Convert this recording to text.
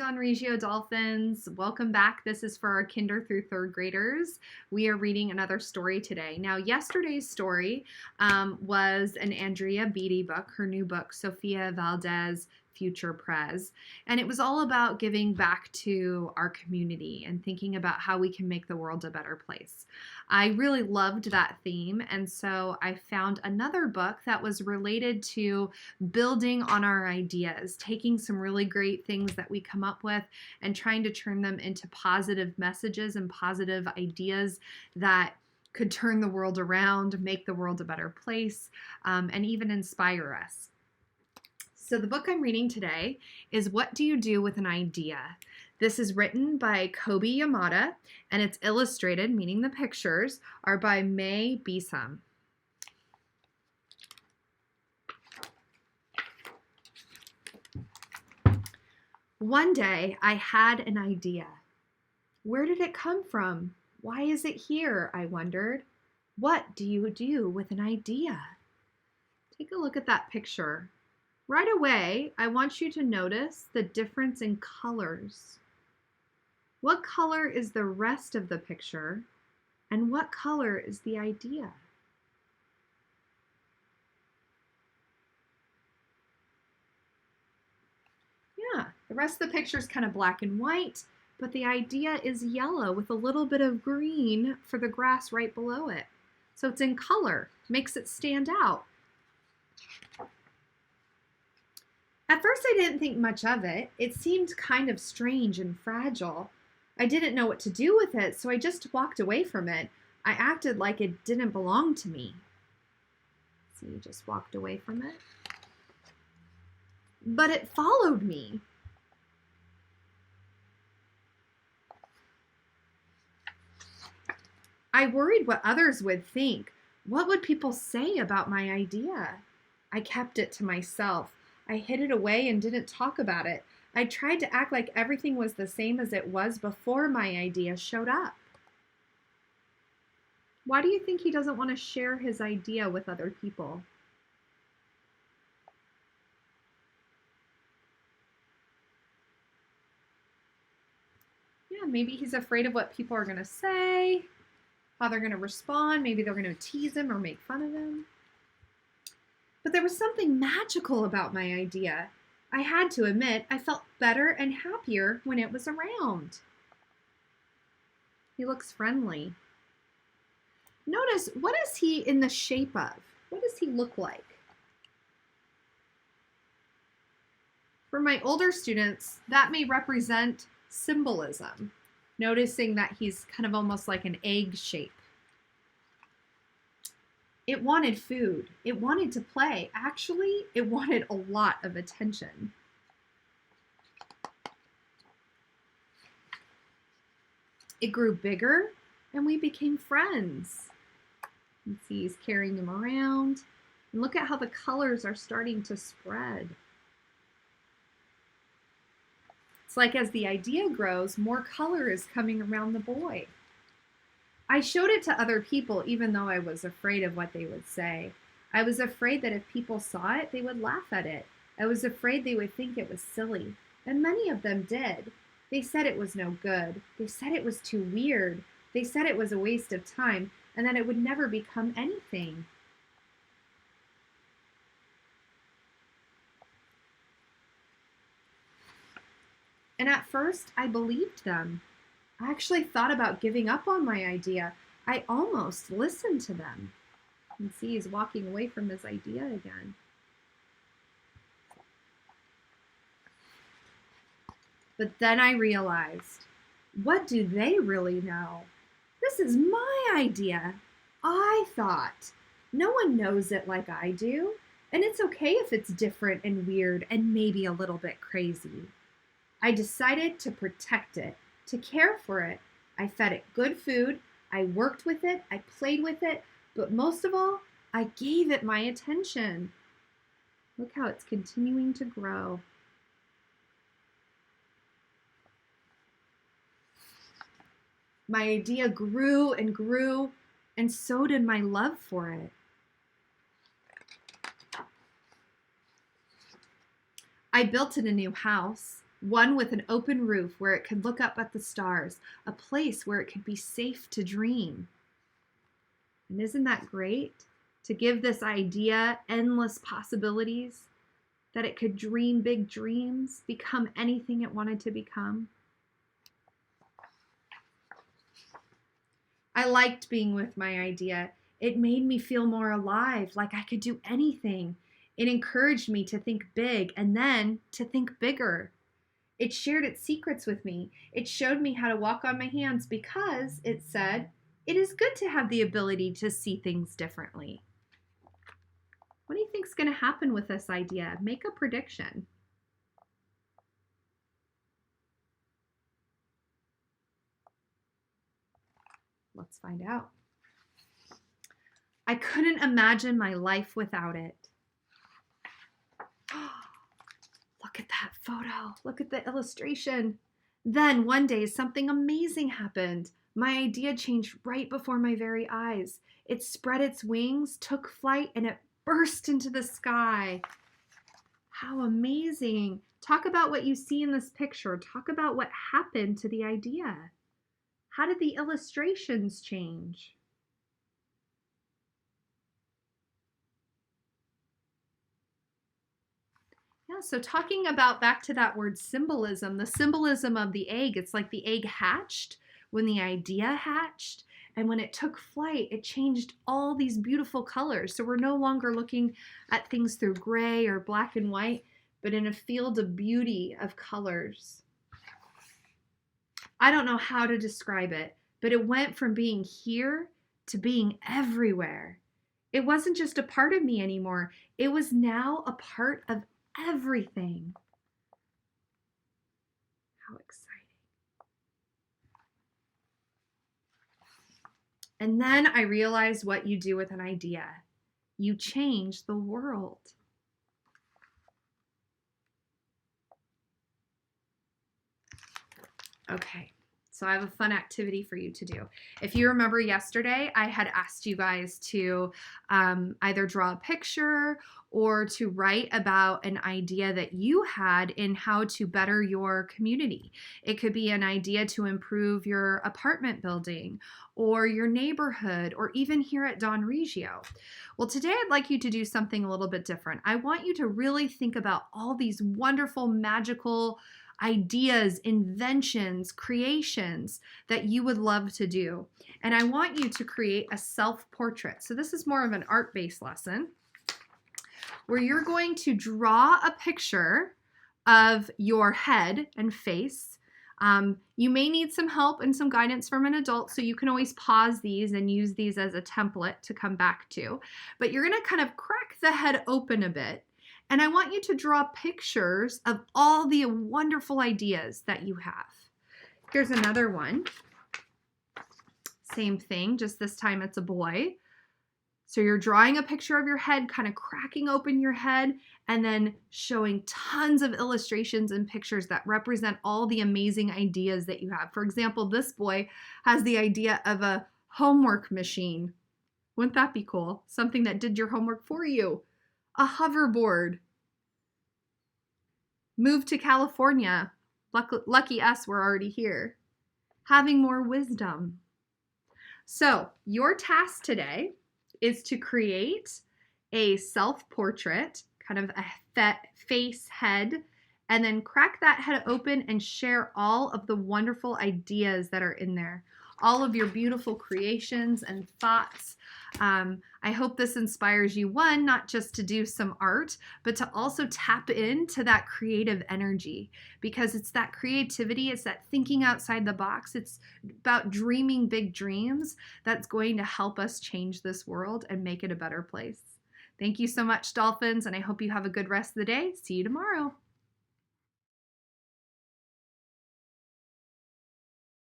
Don Regio Dolphins. Welcome back. This is for our kinder through third graders. We are reading another story today. Now, yesterday's story was an Andrea Beatty book, her new book, Sophia Valdez, Future Prez. And it was all about giving back to our community and thinking about how we can make the world a better place. I really loved that theme, and so I found another book that was related to building on our ideas, taking some really great things that we come up with and trying to turn them into positive messages and positive ideas that could turn the world around, make the world a better place, and even inspire us. So the book I'm reading today is What Do You Do with an Idea? This is written by Kobe Yamada, and it's illustrated, meaning the pictures, are by May Besom. One day, I had an idea. Where did it come from? Why is it here? I wondered. What do you do with an idea? Take a look at that picture. Right away, I want you to notice the difference in colors. What color is the rest of the picture, and what color is the idea? Yeah, the rest of the picture is kind of black and white, but the idea is yellow with a little bit of green for the grass right below it. So it's in color, makes it stand out. At first, I didn't think much of it. It seemed kind of strange and fragile. I didn't know what to do with it, so I just walked away from it. I acted like it didn't belong to me. So you just walked away from it. But it followed me. I worried what others would think. What would people say about my idea? I kept it to myself. I hid it away and didn't talk about it. I tried to act like everything was the same as it was before my idea showed up. Why do you think he doesn't want to share his idea with other people? Yeah, maybe he's afraid of what people are going to say, how they're going to respond. Maybe they're going to tease him or make fun of him. But there was something magical about my idea. I had to admit, I felt better and happier when it was around. He looks friendly. Notice, what is he in the shape of? What does he look like? For my older students, that may represent symbolism, noticing that he's kind of almost like an egg shape. It wanted food. It wanted to play. Actually, it wanted a lot of attention. It grew bigger, and we became friends. You can see he's carrying him around. And look at how the colors are starting to spread. It's like as the idea grows, more color is coming around the boy. I showed it to other people even though I was afraid of what they would say. I was afraid that if people saw it, they would laugh at it. I was afraid they would think it was silly. And many of them did. They said it was no good. They said it was too weird. They said it was a waste of time and that it would never become anything. And at first, I believed them. I actually thought about giving up on my idea. I almost listened to them. You can see he's walking away from his idea again. But then I realized, what do they really know? This is my idea. I thought. No one knows it like I do. And it's okay if it's different and weird and maybe a little bit crazy. I decided to protect it, to care for it. I fed it good food, I worked with it, I played with it, but most of all, I gave it my attention. Look how it's continuing to grow. My idea grew and grew, and so did my love for it. I built it a new house. one with an open roof where it could look up at the stars, a place where it could be safe to dream. And isn't that great? To give this idea endless possibilities, that it could dream big dreams, become anything it wanted to become. I liked being with my idea. It made me feel more alive, like I could do anything. It encouraged me to think big and then to think bigger. It shared its secrets with me. It showed me how to walk on my hands because it said, it is good to have the ability to see things differently. What do you think is going to happen with this idea? Make a prediction. Let's find out. I couldn't imagine my life without it. Look at that photo. Look at the illustration. Then one day something amazing happened. My idea changed right before my very eyes. It spread its wings, took flight, and it burst into the sky. How amazing. Talk about what you see in this picture. Talk about what happened to the idea. How did the illustrations change? Yeah, so talking about back to that word symbolism, the symbolism of the egg, it's like the egg hatched when the idea hatched. And when it took flight, it changed all these beautiful colors. So we're no longer looking at things through gray or black and white, but in a field of beauty of colors. I don't know how to describe it, but it went from being here to being everywhere. It wasn't just a part of me anymore. It was now a part of everything. How exciting. And then I realized what you do with an idea. You change the world. Okay, so I have a fun activity for you to do. If you remember yesterday, I had asked you guys to either draw a picture or to write about an idea that you had in how to better your community. It could be an idea to improve your apartment building or your neighborhood or even here at Don Regio. Well, today I'd like you to do something a little bit different. I want you to really think about all these wonderful, magical ideas, inventions, creations that you would love to do. And I want you to create a self-portrait. So this is more of an art-based lesson where you're going to draw a picture of your head and face. You may need some help and some guidance from an adult, so you can always pause these and use these as a template to come back to. But you're going to kind of crack the head open a bit. And I want you to draw pictures of all the wonderful ideas that you have. Here's another one. Same thing, just this time it's a boy. So you're drawing a picture of your head, kind of cracking open your head, and then showing tons of illustrations and pictures that represent all the amazing ideas that you have. For example, this boy has the idea of a homework machine. Wouldn't that be cool? Something that did your homework for you. A hoverboard. Move to California. Lucky us, we're already here. Having more wisdom. So your task today is to create a self-portrait, kind of a face head, and then crack that head open and share all of the wonderful ideas that are in there. All of your beautiful creations and thoughts. I hope this inspires you, one, not just to do some art, but to also tap into that creative energy, because it's that creativity, it's that thinking outside the box, it's about dreaming big dreams that's going to help us change this world and make it a better place. Thank you so much, dolphins, and I hope you have a good rest of the day. See you tomorrow.